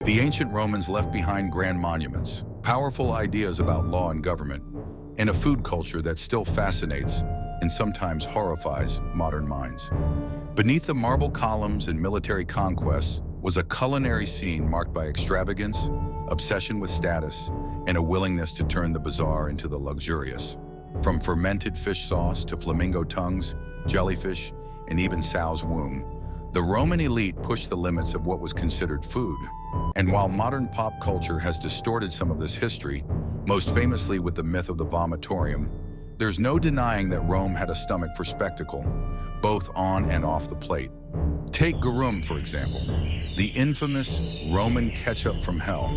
The ancient Romans left behind grand monuments, powerful ideas about law and government, and a food culture that still fascinates and sometimes horrifies modern minds. Beneath the marble columns and military conquests was a culinary scene marked by extravagance, obsession with status, and a willingness to turn the bizarre into the luxurious. From fermented fish sauce to flamingo tongues, jellyfish, and even sow's womb, the Roman elite pushed the limits of what was considered food. And while modern pop culture has distorted some of this history, most famously with the myth of the vomitorium, there's no denying that Rome had a stomach for spectacle, both on and off the plate. Take garum, for example, the infamous Roman ketchup from hell.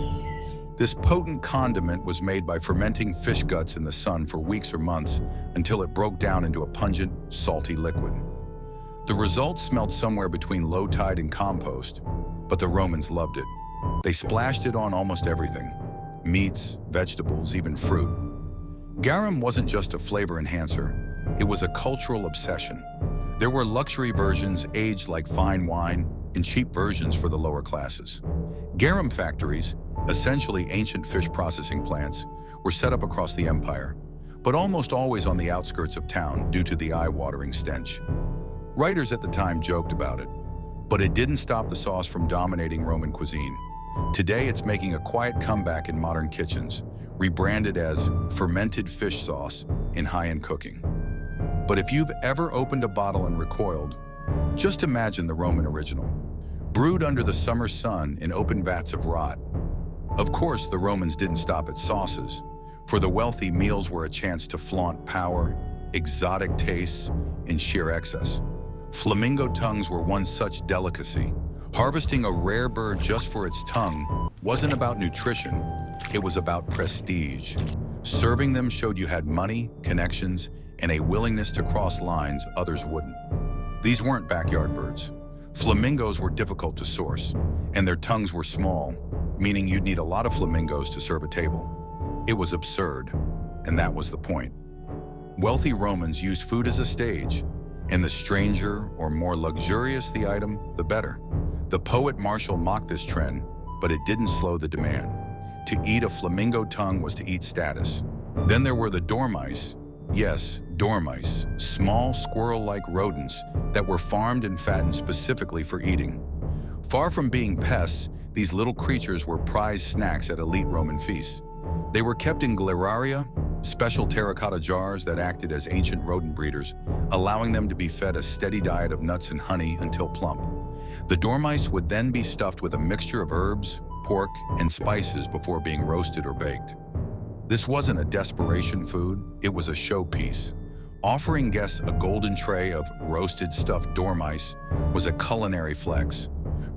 This potent condiment was made by fermenting fish guts in the sun for weeks or months until it broke down into a pungent, salty liquid. The result smelled somewhere between low tide and compost, but the Romans loved it. They splashed it on almost everything: meats, vegetables, even fruit. Garum wasn't just a flavor enhancer, it was a cultural obsession. There were luxury versions aged like fine wine and cheap versions for the lower classes. Garum factories, essentially ancient fish processing plants, were set up across the empire, but almost always on the outskirts of town due to the eye-watering stench. Writers at the time joked about it, but it didn't stop the sauce from dominating Roman cuisine. Today, it's making a quiet comeback in modern kitchens, rebranded as fermented fish sauce in high-end cooking. But if you've ever opened a bottle and recoiled, just imagine the Roman original, brewed under the summer sun in open vats of rot. Of course, the Romans didn't stop at sauces. For the wealthy, meals were a chance to flaunt power, exotic tastes, and sheer excess. Flamingo tongues were one such delicacy. Harvesting a rare bird just for its tongue wasn't about nutrition, it was about prestige. Serving them showed you had money, connections, and a willingness to cross lines others wouldn't. These weren't backyard birds. Flamingos were difficult to source, and their tongues were small, meaning you'd need a lot of flamingos to serve a table. It was absurd, and that was the point. Wealthy Romans used food as a stage, and the stranger or more luxurious the item, the better. The poet Martial mocked this trend, but it didn't slow the demand. To eat a flamingo tongue was to eat status. Then there were the dormice. Yes, dormice, small squirrel-like rodents that were farmed and fattened specifically for eating. Far from being pests, these little creatures were prized snacks at elite Roman feasts. They were kept in gleraria, special terracotta jars that acted as ancient rodent breeders, allowing them to be fed a steady diet of nuts and honey until plump. The dormice would then be stuffed with a mixture of herbs, pork, and spices before being roasted or baked. This wasn't a desperation food, it was a showpiece. Offering guests a golden tray of roasted stuffed dormice was a culinary flex,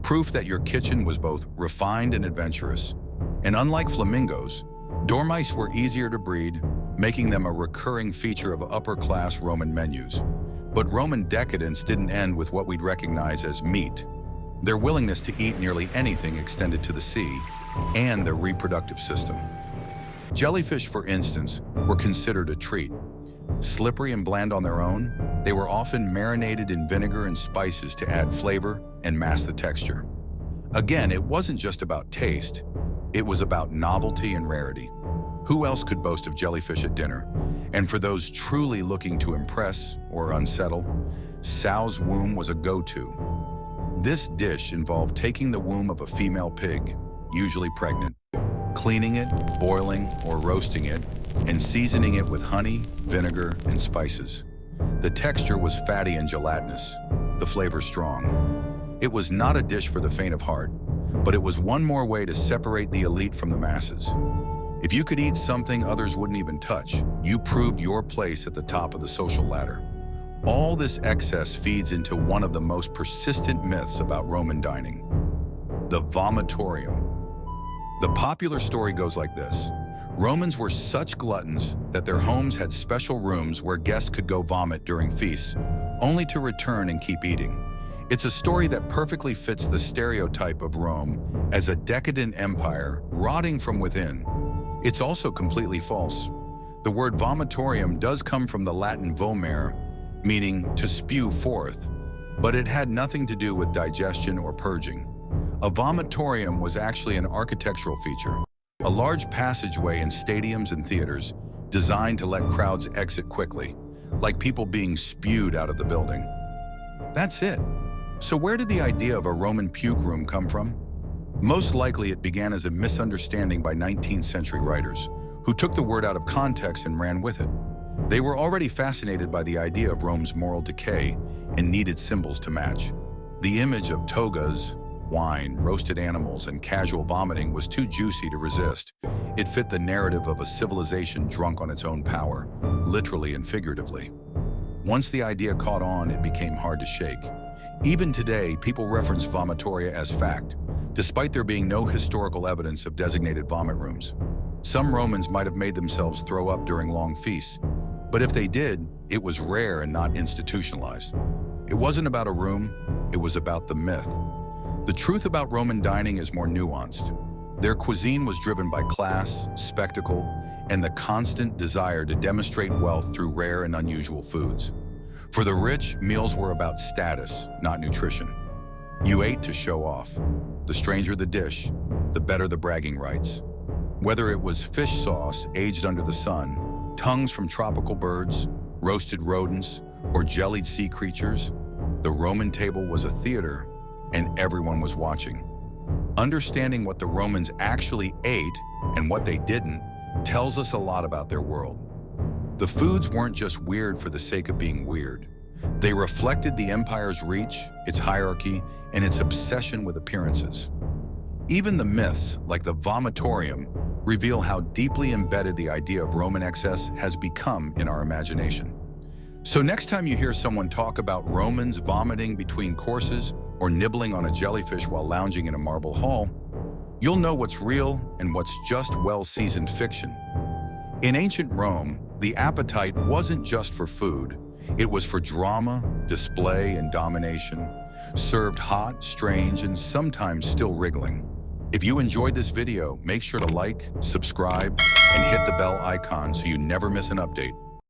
proof that your kitchen was both refined and adventurous. And unlike flamingos, dormice were easier to breed, making them a recurring feature of upper-class Roman menus. But Roman decadence didn't end with what we'd recognize as meat. Their willingness to eat nearly anything extended to the sea and their reproductive system. Jellyfish, for instance, were considered a treat. Slippery and bland on their own, they were often marinated in vinegar and spices to add flavor and mask the texture. Again, it wasn't just about taste, it was about novelty and rarity. Who else could boast of jellyfish at dinner? And for those truly looking to impress or unsettle, sow's womb was a go-to. This dish involved taking the womb of a female pig, usually pregnant, cleaning it, boiling, or roasting it, and seasoning it with honey, vinegar, and spices. The texture was fatty and gelatinous, the flavor strong. It was not a dish for the faint of heart, but it was one more way to separate the elite from the masses. If you could eat something others wouldn't even touch, you proved your place at the top of the social ladder. All this excess feeds into one of the most persistent myths about Roman dining: the vomitorium. The popular story goes like this. Romans were such gluttons that their homes had special rooms where guests could go vomit during feasts, only to return and keep eating. It's a story that perfectly fits the stereotype of Rome as a decadent empire rotting from within. It's also completely false. The word vomitorium does come from the Latin vomere, meaning to spew forth, but it had nothing to do with digestion or purging. A vomitorium was actually an architectural feature, a large passageway in stadiums and theaters designed to let crowds exit quickly, like people being spewed out of the building. That's it. So where did the idea of a Roman puke room come from? Most likely it began as a misunderstanding by 19th century writers, who took the word out of context and ran with it. They were already fascinated by the idea of Rome's moral decay and needed symbols to match. The image of togas, wine, roasted animals, and casual vomiting was too juicy to resist. It fit the narrative of a civilization drunk on its own power, literally and figuratively. Once the idea caught on, it became hard to shake. Even today, people reference vomitoria as fact, despite there being no historical evidence of designated vomit rooms. Some Romans might have made themselves throw up during long feasts, but if they did, it was rare and not institutionalized. It wasn't about a room, it was about the myth. The truth about Roman dining is more nuanced. Their cuisine was driven by class, spectacle, and the constant desire to demonstrate wealth through rare and unusual foods. For the rich, meals were about status, not nutrition. You ate to show off. The stranger the dish, the better the bragging rights. Whether it was fish sauce aged under the sun, tongues from tropical birds, roasted rodents, or jellied sea creatures, the Roman table was a theater, and everyone was watching. Understanding what the Romans actually ate and what they didn't tells us a lot about their world. The foods weren't just weird for the sake of being weird. They reflected the empire's reach, its hierarchy, and its obsession with appearances. Even the myths, like the vomitorium, reveal how deeply embedded the idea of Roman excess has become in our imagination. So next time you hear someone talk about Romans vomiting between courses or nibbling on a jellyfish while lounging in a marble hall, you'll know what's real and what's just well-seasoned fiction. In ancient Rome, the appetite wasn't just for food. It was for drama, display, and domination, served hot, strange, and sometimes still wriggling. If you enjoyed this video, make sure to like, subscribe, and hit the bell icon so you never miss an update.